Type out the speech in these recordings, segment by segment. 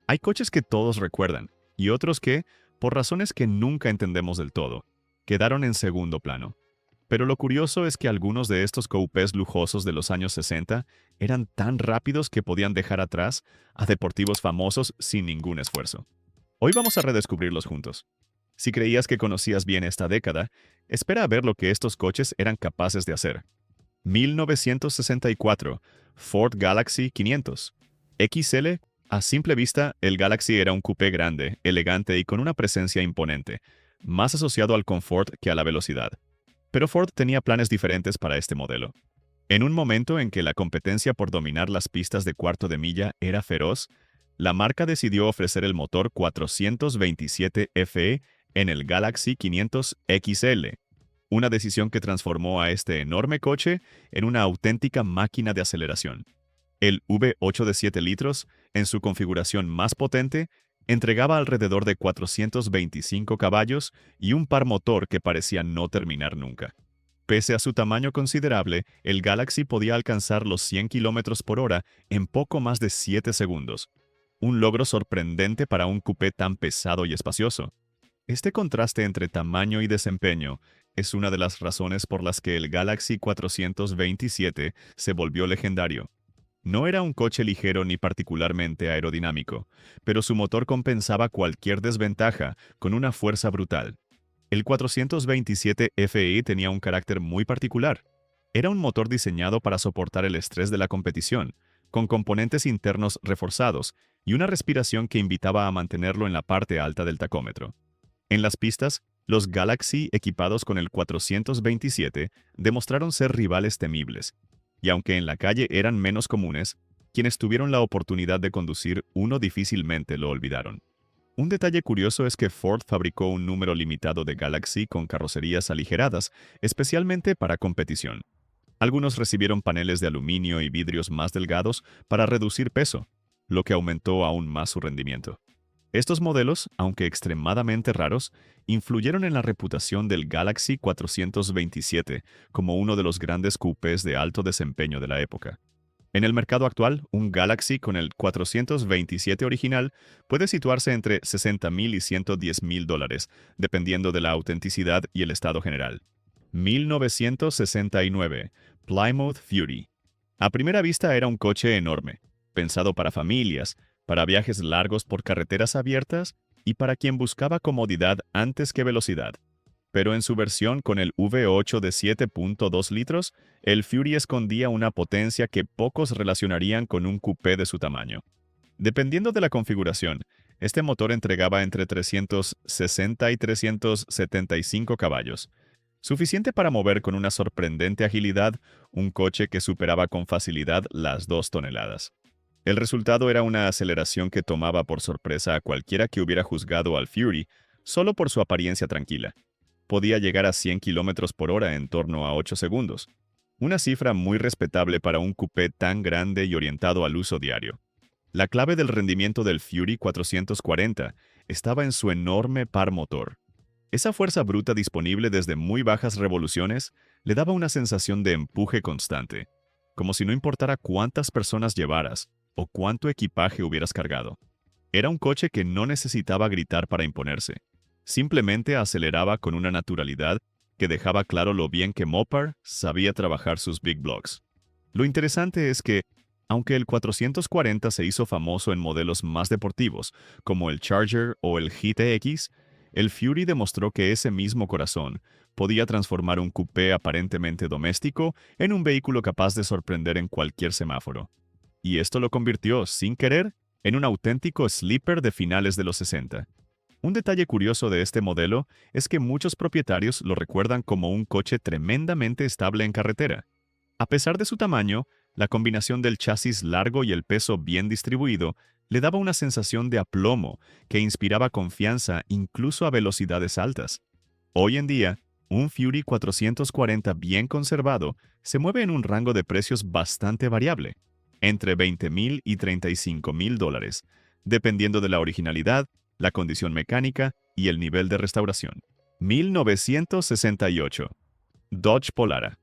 Hay coches que todos recuerdan y otros que, por razones que nunca entendemos del todo, quedaron en segundo plano. Pero lo curioso es que algunos de estos coupés lujosos de los años 60 eran tan rápidos que podían dejar atrás a deportivos famosos sin ningún esfuerzo. Hoy vamos a redescubrirlos juntos. Si creías que conocías bien esta década, espera a ver lo que estos coches eran capaces de hacer. 1964, Ford Galaxy 500. XL, a simple vista, el Galaxy era un coupé grande, elegante y con una presencia imponente, más asociado al confort que a la velocidad. Pero Ford tenía planes diferentes para este modelo. En un momento en que la competencia por dominar las pistas de cuarto de milla era feroz, la marca decidió ofrecer el motor 427 FE en el Galaxy 500 XL, una decisión que transformó a este enorme coche en una auténtica máquina de aceleración. El V8 de 7 litros, en su configuración más potente, entregaba alrededor de 425 caballos y un par motor que parecía no terminar nunca. Pese a su tamaño considerable, el Galaxy podía alcanzar los 100 km por hora en poco más de 7 segundos. Un logro sorprendente para un coupé tan pesado y espacioso. Este contraste entre tamaño y desempeño es una de las razones por las que el Galaxy 427 se volvió legendario. No era un coche ligero ni particularmente aerodinámico, pero su motor compensaba cualquier desventaja con una fuerza brutal. El 427 FE tenía un carácter muy particular. Era un motor diseñado para soportar el estrés de la competición, con componentes internos reforzados y una respiración que invitaba a mantenerlo en la parte alta del tacómetro. En las pistas, los Galaxy equipados con el 427 demostraron ser rivales temibles, y aunque en la calle eran menos comunes, quienes tuvieron la oportunidad de conducir uno difícilmente lo olvidaron. Un detalle curioso es que Ford fabricó un número limitado de Galaxy con carrocerías aligeradas, especialmente para competición. Algunos recibieron paneles de aluminio y vidrios más delgados para reducir peso, lo que aumentó aún más su rendimiento. Estos modelos, aunque extremadamente raros, influyeron en la reputación del Galaxy 427 como uno de los grandes coupés de alto desempeño de la época. En el mercado actual, un Galaxy con el 427 original puede situarse entre $60,000 y $110,000, dependiendo de la autenticidad y el estado general. 1969, Plymouth Fury. A primera vista era un coche enorme, pensado para familias, para viajes largos por carreteras abiertas y para quien buscaba comodidad antes que velocidad. Pero en su versión con el V8 de 7.2 litros, el Fury escondía una potencia que pocos relacionarían con un coupé de su tamaño. Dependiendo de la configuración, este motor entregaba entre 360 y 375 caballos, suficiente para mover con una sorprendente agilidad un coche que superaba con facilidad las 2 toneladas. El resultado era una aceleración que tomaba por sorpresa a cualquiera que hubiera juzgado al Fury solo por su apariencia tranquila. Podía llegar a 100 km por hora en torno a 8 segundos, una cifra muy respetable para un coupé tan grande y orientado al uso diario. La clave del rendimiento del Fury 440 estaba en su enorme par motor. Esa fuerza bruta disponible desde muy bajas revoluciones le daba una sensación de empuje constante, como si no importara cuántas personas llevaras o cuánto equipaje hubieras cargado. Era un coche que no necesitaba gritar para imponerse. Simplemente aceleraba con una naturalidad que dejaba claro lo bien que Mopar sabía trabajar sus big blocks. Lo interesante es que, aunque el 440 se hizo famoso en modelos más deportivos, como el Charger o el GTX, el Fury demostró que ese mismo corazón podía transformar un coupé aparentemente doméstico en un vehículo capaz de sorprender en cualquier semáforo. Y esto lo convirtió, sin querer, en un auténtico sleeper de finales de los 60. Un detalle curioso de este modelo es que muchos propietarios lo recuerdan como un coche tremendamente estable en carretera. A pesar de su tamaño, la combinación del chasis largo y el peso bien distribuido le daba una sensación de aplomo que inspiraba confianza incluso a velocidades altas. Hoy en día, un Fury 440 bien conservado se mueve en un rango de precios bastante variable, entre $20,000 y $35,000, dependiendo de la originalidad, la condición mecánica y el nivel de restauración. 1968. Dodge Polara.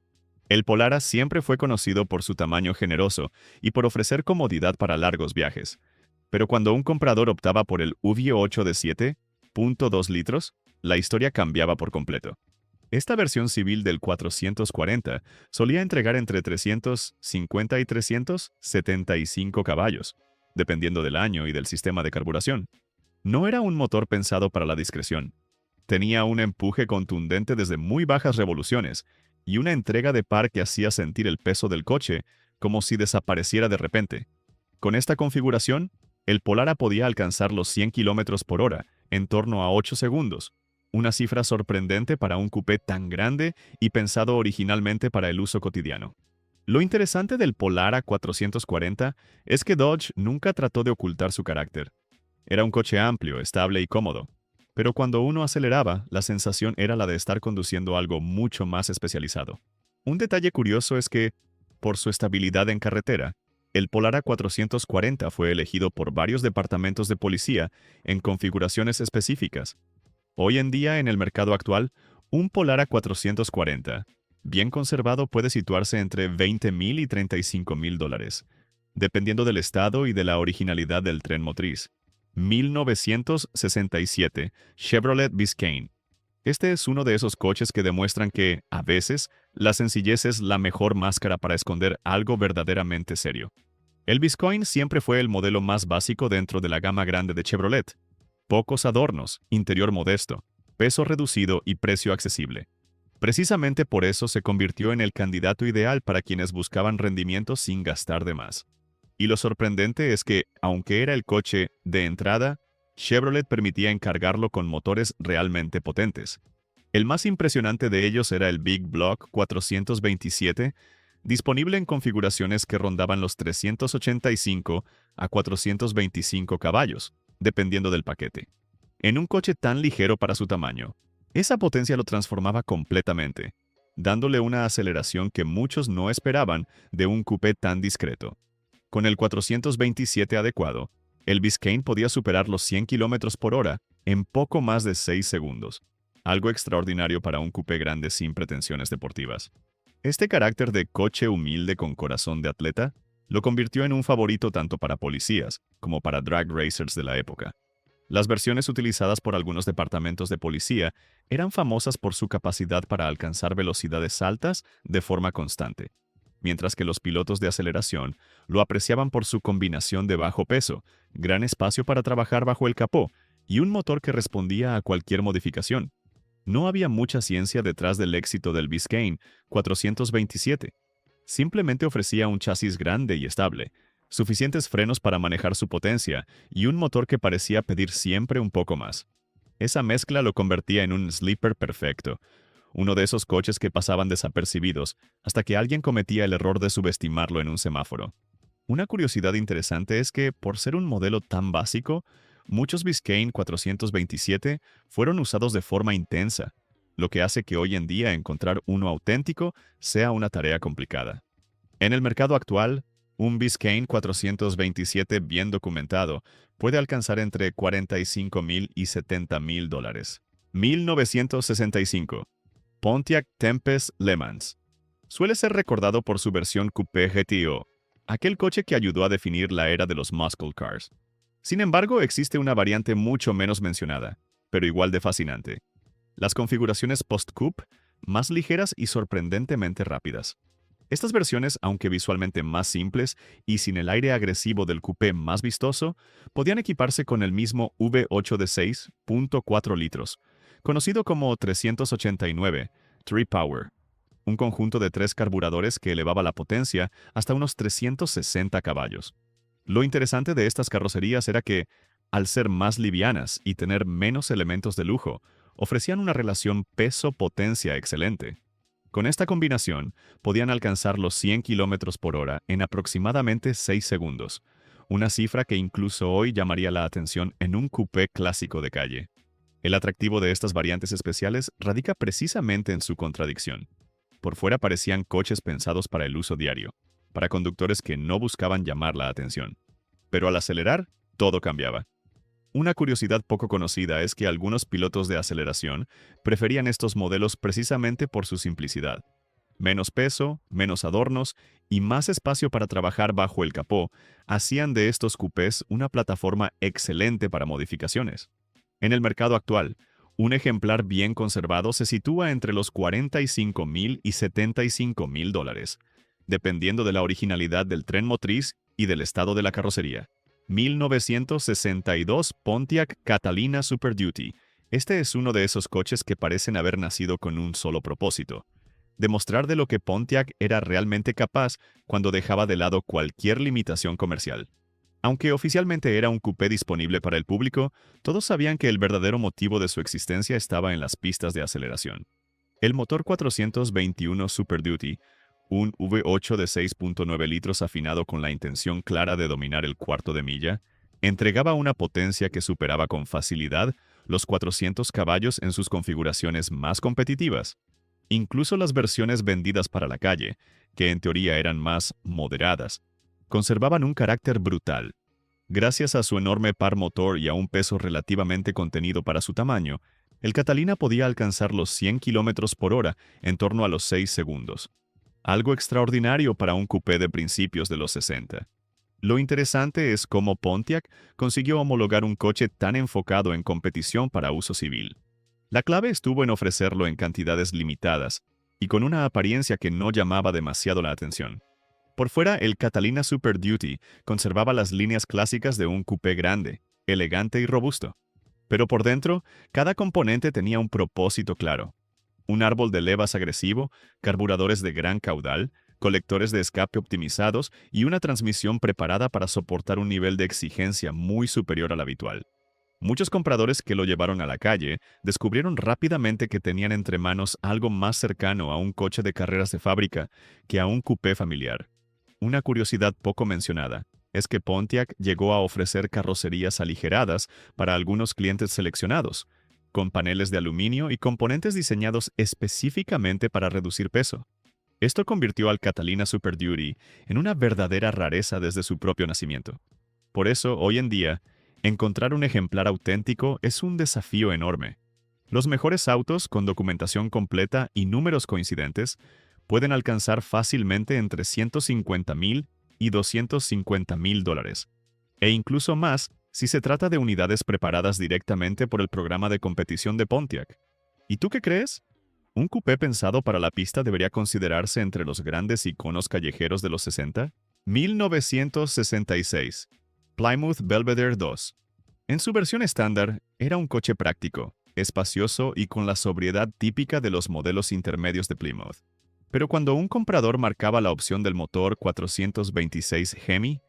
El Polara siempre fue conocido por su tamaño generoso y por ofrecer comodidad para largos viajes. Pero cuando un comprador optaba por el V8 de 7.2 litros, la historia cambiaba por completo. Esta versión civil del 440 solía entregar entre 350 y 375 caballos, dependiendo del año y del sistema de carburación. No era un motor pensado para la discreción. Tenía un empuje contundente desde muy bajas revoluciones y una entrega de par que hacía sentir el peso del coche como si desapareciera de repente. Con esta configuración, el Polara podía alcanzar los 100 km por hora en torno a 8 segundos, una cifra sorprendente para un coupé tan grande y pensado originalmente para el uso cotidiano. Lo interesante del Polara 440 es que Dodge nunca trató de ocultar su carácter. Era un coche amplio, estable y cómodo. Pero cuando uno aceleraba, la sensación era la de estar conduciendo algo mucho más especializado. Un detalle curioso es que, por su estabilidad en carretera, el Polara 440 fue elegido por varios departamentos de policía en configuraciones específicas. Hoy en día, en el mercado actual, un Polara 440, bien conservado, puede situarse entre $20,000 y $35,000, dependiendo del estado y de la originalidad del tren motriz. 1967, Chevrolet Biscayne. Este es uno de esos coches que demuestran que, a veces, la sencillez es la mejor máscara para esconder algo verdaderamente serio. El Biscayne siempre fue el modelo más básico dentro de la gama grande de Chevrolet. Pocos adornos, interior modesto, peso reducido y precio accesible. Precisamente por eso se convirtió en el candidato ideal para quienes buscaban rendimiento sin gastar de más. Y lo sorprendente es que, aunque era el coche de entrada, Chevrolet permitía encargarlo con motores realmente potentes. El más impresionante de ellos era el Big Block 427, disponible en configuraciones que rondaban los 385 a 425 caballos, dependiendo del paquete. En un coche tan ligero para su tamaño, esa potencia lo transformaba completamente, dándole una aceleración que muchos no esperaban de un coupé tan discreto. Con el 427 adecuado, el Biscayne podía superar los 100 km por hora en poco más de 6 segundos, algo extraordinario para un coupé grande sin pretensiones deportivas. Este carácter de coche humilde con corazón de atleta lo convirtió en un favorito tanto para policías como para drag racers de la época. Las versiones utilizadas por algunos departamentos de policía eran famosas por su capacidad para alcanzar velocidades altas de forma constante, mientras que los pilotos de aceleración lo apreciaban por su combinación de bajo peso, gran espacio para trabajar bajo el capó y un motor que respondía a cualquier modificación. No había mucha ciencia detrás del éxito del Biscayne 427. Simplemente ofrecía un chasis grande y estable, suficientes frenos para manejar su potencia y un motor que parecía pedir siempre un poco más. Esa mezcla lo convertía en un sleeper perfecto, uno de esos coches que pasaban desapercibidos hasta que alguien cometía el error de subestimarlo en un semáforo. Una curiosidad interesante es que, por ser un modelo tan básico, muchos Biscayne 427 fueron usados de forma intensa, lo que hace que hoy en día encontrar uno auténtico sea una tarea complicada. En el mercado actual, un Biscayne 427 bien documentado puede alcanzar entre $45,000 y $70,000. 1965. Pontiac Tempest Le Mans. Suele ser recordado por su versión coupé GTO, aquel coche que ayudó a definir la era de los muscle cars. Sin embargo, existe una variante mucho menos mencionada, pero igual de fascinante. Las configuraciones post-coupe, más ligeras y sorprendentemente rápidas. Estas versiones, aunque visualmente más simples y sin el aire agresivo del coupé más vistoso, podían equiparse con el mismo V8 de 6.4 litros, conocido como 389 3Power, un conjunto de 3 carburadores que elevaba la potencia hasta unos 360 caballos. Lo interesante de estas carrocerías era que, al ser más livianas y tener menos elementos de lujo, ofrecían una relación peso-potencia excelente. Con esta combinación, podían alcanzar los 100 km por hora en aproximadamente 6 segundos, una cifra que incluso hoy llamaría la atención en un coupé clásico de calle. El atractivo de estas variantes especiales radica precisamente en su contradicción. Por fuera parecían coches pensados para el uso diario, para conductores que no buscaban llamar la atención. Pero al acelerar, todo cambiaba. Una curiosidad poco conocida es que algunos pilotos de aceleración preferían estos modelos precisamente por su simplicidad. Menos peso, menos adornos y más espacio para trabajar bajo el capó hacían de estos coupés una plataforma excelente para modificaciones. En el mercado actual, un ejemplar bien conservado se sitúa entre los $45,000 y $75,000, dependiendo de la originalidad del tren motriz y del estado de la carrocería. 1962 Pontiac Catalina Super Duty. Este es uno de esos coches que parecen haber nacido con un solo propósito: demostrar de lo que Pontiac era realmente capaz cuando dejaba de lado cualquier limitación comercial. Aunque oficialmente era un coupé disponible para el público, todos sabían que el verdadero motivo de su existencia estaba en las pistas de aceleración. El motor 421 Super Duty, un V8 de 6.9 litros afinado con la intención clara de dominar el cuarto de milla, entregaba una potencia que superaba con facilidad los 400 caballos en sus configuraciones más competitivas. Incluso las versiones vendidas para la calle, que en teoría eran más moderadas, conservaban un carácter brutal. Gracias a su enorme par motor y a un peso relativamente contenido para su tamaño, el Catalina podía alcanzar los 100 km por hora en torno a los 6 segundos. Algo extraordinario para un coupé de principios de los 60. Lo interesante es cómo Pontiac consiguió homologar un coche tan enfocado en competición para uso civil. La clave estuvo en ofrecerlo en cantidades limitadas y con una apariencia que no llamaba demasiado la atención. Por fuera, el Catalina Super Duty conservaba las líneas clásicas de un coupé grande, elegante y robusto. Pero por dentro, cada componente tenía un propósito claro: un árbol de levas agresivo, carburadores de gran caudal, colectores de escape optimizados y una transmisión preparada para soportar un nivel de exigencia muy superior al habitual. Muchos compradores que lo llevaron a la calle descubrieron rápidamente que tenían entre manos algo más cercano a un coche de carreras de fábrica que a un coupé familiar. Una curiosidad poco mencionada es que Pontiac llegó a ofrecer carrocerías aligeradas para algunos clientes seleccionados, con paneles de aluminio y componentes diseñados específicamente para reducir peso. Esto convirtió al Catalina Super Duty en una verdadera rareza desde su propio nacimiento. Por eso, hoy en día, encontrar un ejemplar auténtico es un desafío enorme. Los mejores autos, con documentación completa y números coincidentes, pueden alcanzar fácilmente entre $150,000 y $250,000, e incluso más si se trata de unidades preparadas directamente por el programa de competición de Pontiac. ¿Y tú qué crees? ¿Un coupé pensado para la pista debería considerarse entre los grandes iconos callejeros de los 60? 1966. Plymouth Belvedere 2. En su versión estándar, era un coche práctico, espacioso y con la sobriedad típica de los modelos intermedios de Plymouth. Pero cuando un comprador marcaba la opción del motor 426 Hemi,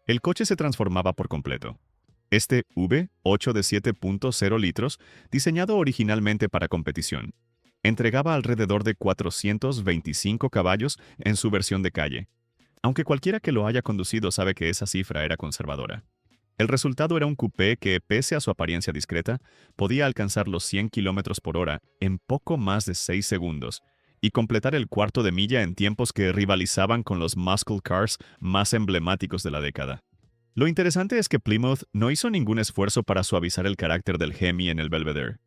el coche se transformaba por completo. Este V8 de 7.0 litros, diseñado originalmente para competición, entregaba alrededor de 425 caballos en su versión de calle, aunque cualquiera que lo haya conducido sabe que esa cifra era conservadora. El resultado era un coupé que, pese a su apariencia discreta, podía alcanzar los 100 km por hora en poco más de 6 segundos y completar el cuarto de milla en tiempos que rivalizaban con los muscle cars más emblemáticos de la década. Lo interesante es que Plymouth no hizo ningún esfuerzo para suavizar el carácter del Hemi en el Belvedere.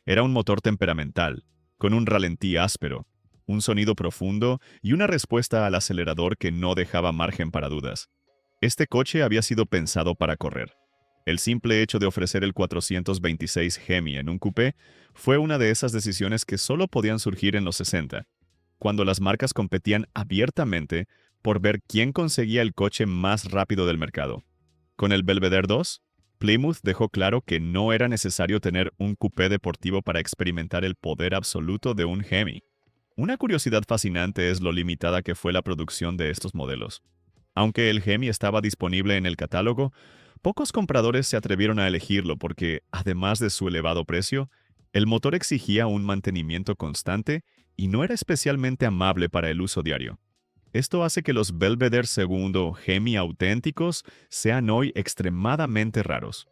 Era un motor temperamental, con un ralentí áspero, un sonido profundo y una respuesta al acelerador que no dejaba margen para dudas. Este coche había sido pensado para correr. El simple hecho de ofrecer el 426 Hemi en un coupé fue una de esas decisiones que solo podían surgir en los 60, cuando las marcas competían abiertamente por ver quién conseguía el coche más rápido del mercado. Con el Belvedere 2, Plymouth dejó claro que no era necesario tener un coupé deportivo para experimentar el poder absoluto de un Hemi. Una curiosidad fascinante es lo limitada que fue la producción de estos modelos. Aunque el Hemi estaba disponible en el catálogo, pocos compradores se atrevieron a elegirlo porque, además de su elevado precio, el motor exigía un mantenimiento constante y no era especialmente amable para el uso diario. Esto hace que los Belvedere II Hemi auténticos sean hoy extremadamente raros.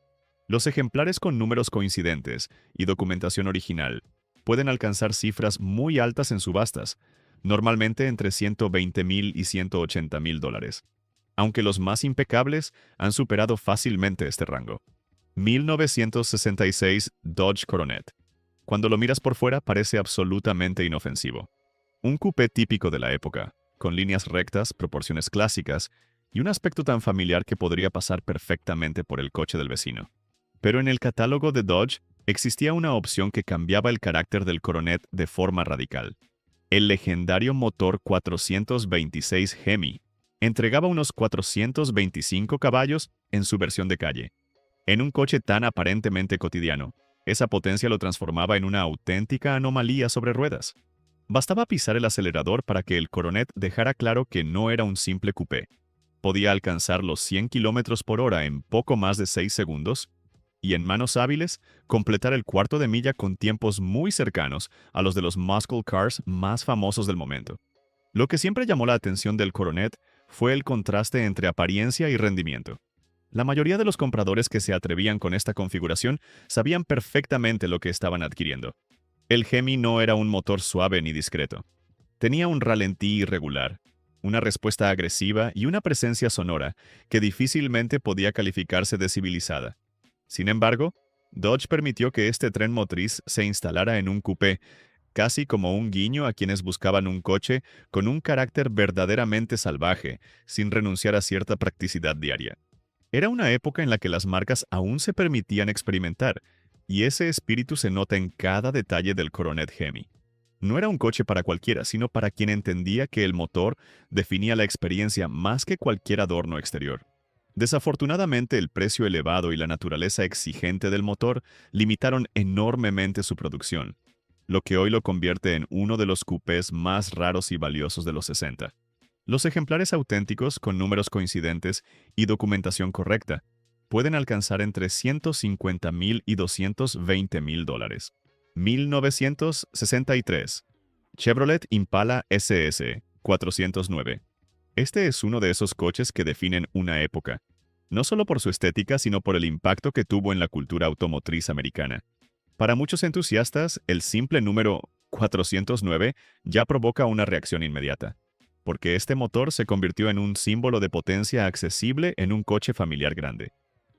Los ejemplares con números coincidentes y documentación original pueden alcanzar cifras muy altas en subastas, normalmente entre $120,000 y $180,000, aunque los más impecables han superado fácilmente este rango. 1966 Dodge Coronet. Cuando lo miras por fuera parece absolutamente inofensivo. Un coupé típico de la época, con líneas rectas, proporciones clásicas y un aspecto tan familiar que podría pasar perfectamente por el coche del vecino. Pero en el catálogo de Dodge existía una opción que cambiaba el carácter del Coronet de forma radical. El legendario motor 426 Hemi entregaba unos 425 caballos en su versión de calle. En un coche tan aparentemente cotidiano, esa potencia lo transformaba en una auténtica anomalía sobre ruedas. Bastaba pisar el acelerador para que el Coronet dejara claro que no era un simple coupé. Podía alcanzar los 100 km por hora en poco más de 6 segundos y en manos hábiles completar el cuarto de milla con tiempos muy cercanos a los de los muscle cars más famosos del momento. Lo que siempre llamó la atención del Coronet fue el contraste entre apariencia y rendimiento. La mayoría de los compradores que se atrevían con esta configuración sabían perfectamente lo que estaban adquiriendo. El Hemi no era un motor suave ni discreto. Tenía un ralentí irregular, una respuesta agresiva y una presencia sonora que difícilmente podía calificarse de civilizada. Sin embargo, Dodge permitió que este tren motriz se instalara en un coupé, casi como un guiño a quienes buscaban un coche con un carácter verdaderamente salvaje, sin renunciar a cierta practicidad diaria. Era una época en la que las marcas aún se permitían experimentar, y ese espíritu se nota en cada detalle del Coronet Hemi. No era un coche para cualquiera, sino para quien entendía que el motor definía la experiencia más que cualquier adorno exterior. Desafortunadamente, el precio elevado y la naturaleza exigente del motor limitaron enormemente su producción, lo que hoy lo convierte en uno de los coupés más raros y valiosos de los 60. Los ejemplares auténticos, con números coincidentes y documentación correcta, pueden alcanzar entre $150,000 y $220,000. 1963. Chevrolet Impala SS 409. Este es uno de esos coches que definen una época, no solo por su estética, sino por el impacto que tuvo en la cultura automotriz americana. Para muchos entusiastas, el simple número 409 ya provoca una reacción inmediata, porque este motor se convirtió en un símbolo de potencia accesible en un coche familiar grande.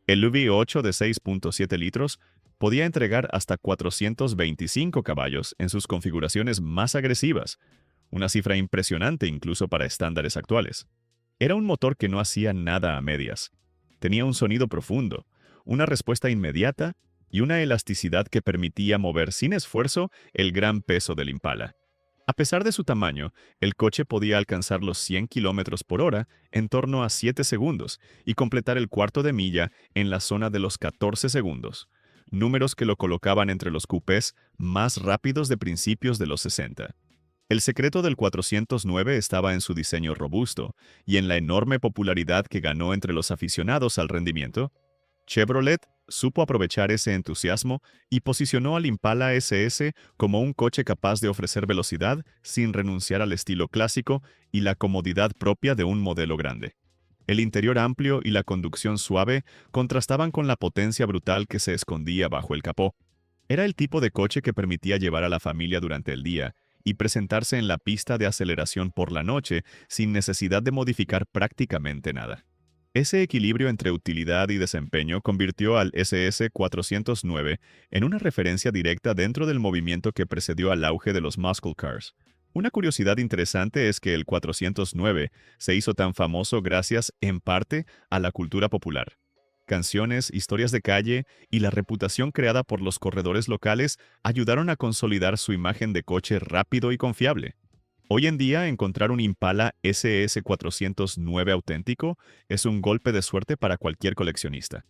El V8 de 6.7 litros podía entregar hasta 425 caballos en sus configuraciones más agresivas, una cifra impresionante incluso para estándares actuales. Era un motor que no hacía nada a medias. Tenía un sonido profundo, una respuesta inmediata y una elasticidad que permitía mover sin esfuerzo el gran peso del Impala. A pesar de su tamaño, el coche podía alcanzar los 100 km por hora en torno a 7 segundos y completar el cuarto de milla en la zona de los 14 segundos, números que lo colocaban entre los coupés más rápidos de principios de los 60. El secreto del 409 estaba en su diseño robusto y en la enorme popularidad que ganó entre los aficionados al rendimiento. Chevrolet supo aprovechar ese entusiasmo y posicionó al Impala SS como un coche capaz de ofrecer velocidad sin renunciar al estilo clásico y la comodidad propia de un modelo grande. El interior amplio y la conducción suave contrastaban con la potencia brutal que se escondía bajo el capó. Era el tipo de coche que permitía llevar a la familia durante el día y presentarse en la pista de aceleración por la noche sin necesidad de modificar prácticamente nada. Ese equilibrio entre utilidad y desempeño convirtió al SS-409 en una referencia directa dentro del movimiento que precedió al auge de los muscle cars. Una curiosidad interesante es que el 409 se hizo tan famoso gracias, en parte, a la cultura popular. Canciones, historias de calle y la reputación creada por los corredores locales ayudaron a consolidar su imagen de coche rápido y confiable. Hoy en día, encontrar un Impala SS-409 auténtico es un golpe de suerte para cualquier coleccionista.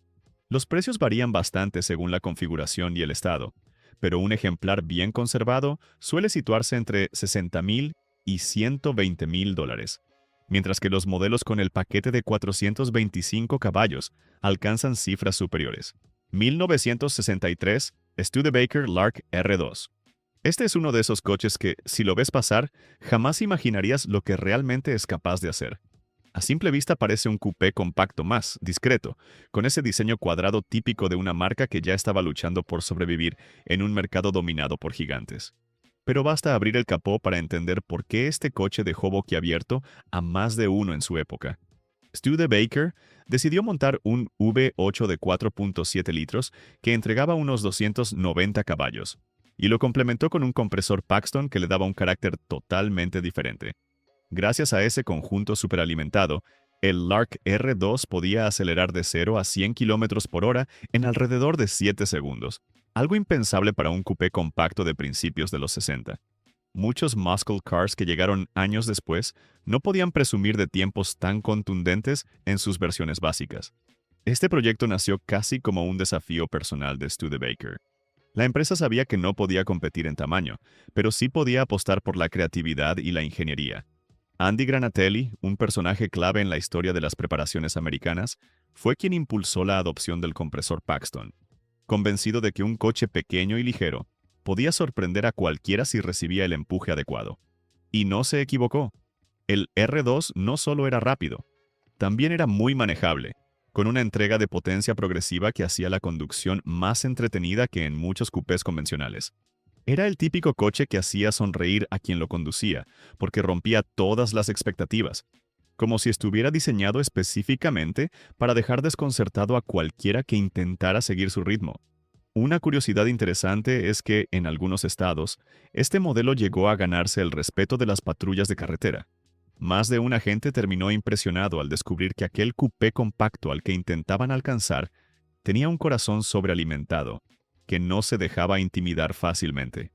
Los precios varían bastante según la configuración y el estado, pero un ejemplar bien conservado suele situarse entre $60,000 y $120,000, mientras que los modelos con el paquete de 425 caballos alcanzan cifras superiores. 1963 Studebaker Lark R2. Este es uno de esos coches que, si lo ves pasar, jamás imaginarías lo que realmente es capaz de hacer. A simple vista parece un coupé compacto más, discreto, con ese diseño cuadrado típico de una marca que ya estaba luchando por sobrevivir en un mercado dominado por gigantes. Pero basta abrir el capó para entender por qué este coche dejó boquiabierto a más de uno en su época. Studebaker decidió montar un V8 de 4.7 litros que entregaba unos 290 caballos. y lo complementó con un compresor Paxton que le daba un carácter totalmente diferente. Gracias a ese conjunto superalimentado, el Lark R2 podía acelerar de 0 a 100 km por hora en alrededor de 7 segundos, algo impensable para un coupé compacto de principios de los 60. Muchos muscle cars que llegaron años después no podían presumir de tiempos tan contundentes en sus versiones básicas. Este proyecto nació casi como un desafío personal de Studebaker. La empresa sabía que no podía competir en tamaño, pero sí podía apostar por la creatividad y la ingeniería. Andy Granatelli, un personaje clave en la historia de las preparaciones americanas, fue quien impulsó la adopción del compresor Paxton, convencido de que un coche pequeño y ligero podía sorprender a cualquiera si recibía el empuje adecuado. Y no se equivocó. El R2 no solo era rápido, también era muy manejable, con una entrega de potencia progresiva que hacía la conducción más entretenida que en muchos cupés convencionales. Era el típico coche que hacía sonreír a quien lo conducía, porque rompía todas las expectativas, como si estuviera diseñado específicamente para dejar desconcertado a cualquiera que intentara seguir su ritmo. Una curiosidad interesante es que, en algunos estados, este modelo llegó a ganarse el respeto de las patrullas de carretera. Más de un agente terminó impresionado al descubrir que aquel coupé compacto al que intentaban alcanzar tenía un corazón sobrealimentado, que no se dejaba intimidar fácilmente.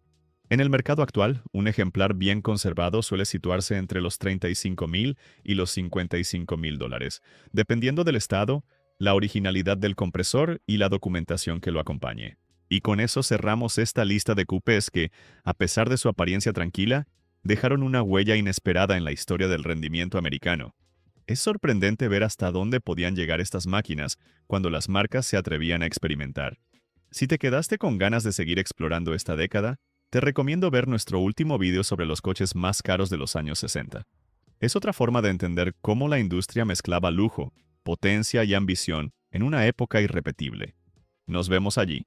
En el mercado actual, un ejemplar bien conservado suele situarse entre los $35,000 y los $55,000, dependiendo del estado, la originalidad del compresor y la documentación que lo acompañe. Y con eso cerramos esta lista de coupés que, a pesar de su apariencia tranquila, dejaron una huella inesperada en la historia del rendimiento americano. Es sorprendente ver hasta dónde podían llegar estas máquinas cuando las marcas se atrevían a experimentar. Si te quedaste con ganas de seguir explorando esta década, te recomiendo ver nuestro último video sobre los coches más caros de los años 60. Es otra forma de entender cómo la industria mezclaba lujo, potencia y ambición en una época irrepetible. Nos vemos allí.